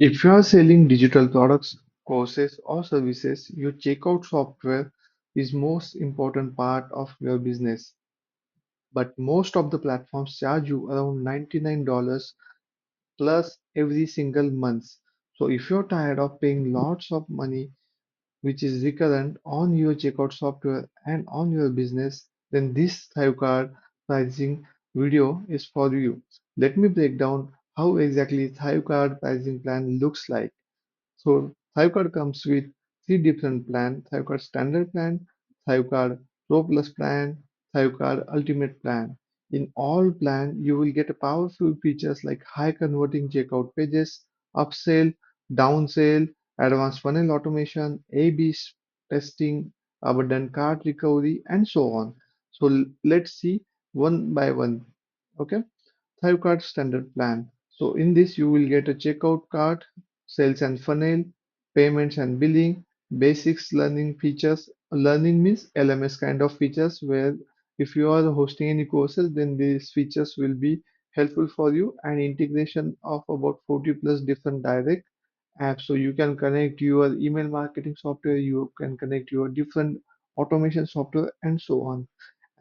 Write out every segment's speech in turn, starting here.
If you are selling digital products, courses, or services, your checkout software is most important part of your business. But most of the platforms charge you around $99 plus every single month. So if you're tired of paying lots of money, which is recurrent on your checkout software and on your business, then this ThriveCard pricing video is for you. Let me break down how exactly ThriveCard pricing plan looks like. So ThriveCard comes with three different plans: ThriveCard Standard Plan, ThriveCard Pro Plus Plan, ThriveCard Ultimate Plan. In all plan, you will get powerful features like high converting checkout pages, upsell, downsell, advanced funnel automation, A/B testing, abundant cart recovery, and so on. So let's see one by one. Okay. ThriveCart Standard Plan. So in this you will get a checkout cart, sales and funnel, payments and billing, basics learning features. Learning means LMS kind of features where if you are hosting any courses, then these features will be helpful for you, and integration of about 40 plus different direct apps. So you can connect your email marketing software, you can connect your different automation software and so on.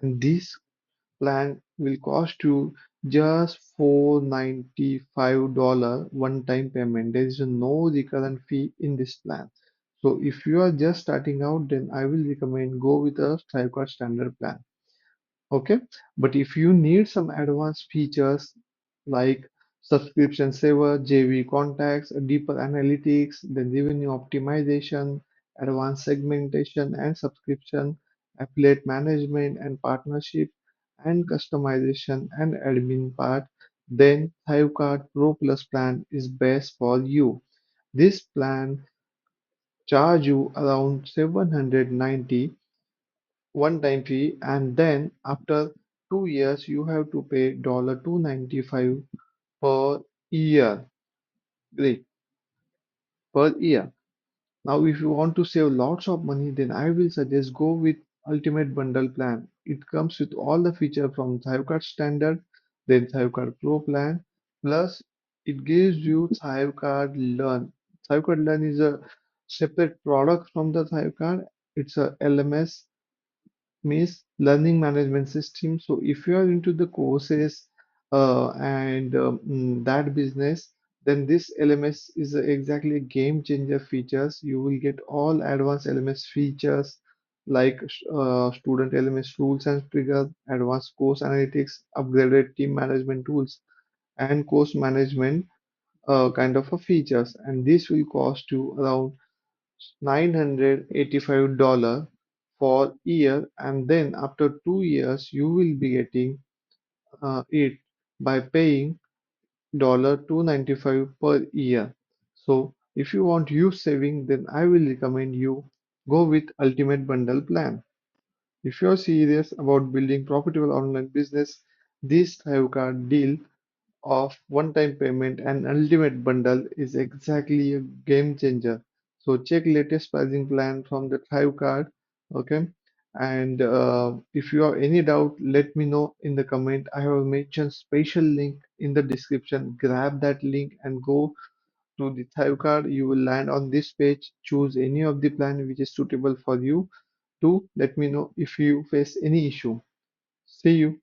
And these plan will cost you just $495 one-time payment. There is no recurrent fee in this plan. So if you are just starting out, then I will recommend go with a ThriveCard standard plan. Okay, but if you need some advanced features like subscription saver, JV contacts, deeper analytics, then revenue optimization, advanced segmentation and subscription, affiliate management and partnership, and customization and admin part, then ThriveCard Pro Plus plan is best for you. This plan charge you around 790 one-time fee, and then after 2 years you have to pay $295 per year. Great, per year. Now if you want to save lots of money, then I will suggest go with Ultimate Bundle plan. It comes with all the features from ThriveCart Standard, then ThriveCart Pro plan, plus it gives you ThriveCart Learn. ThriveCart Learn is a separate product from the ThriveCart. It's a LMS means learning management system. So if you are into the courses and that business, then this LMS is exactly a game changer features. You will get all advanced LMS features like student LMS rules and triggers, advanced course analytics, upgraded team management tools, and course management kind of a features. And this will cost you around $985 for year, and then after 2 years you will be getting it by paying $295 per year. So if you want huge saving, then I will recommend you go with Ultimate Bundle plan. If you are serious about building profitable online business, this ThriveCard deal of one-time payment and ultimate bundle is exactly a game changer. So check latest pricing plan from the ThriveCard, okay? And if you have any doubt, let me know in the comment. I have mentioned special link in the description. Grab that link and go to the ThriveCard. You will land on this page. Choose any of the plan which is suitable for you. To let me know if you face any issue. See you.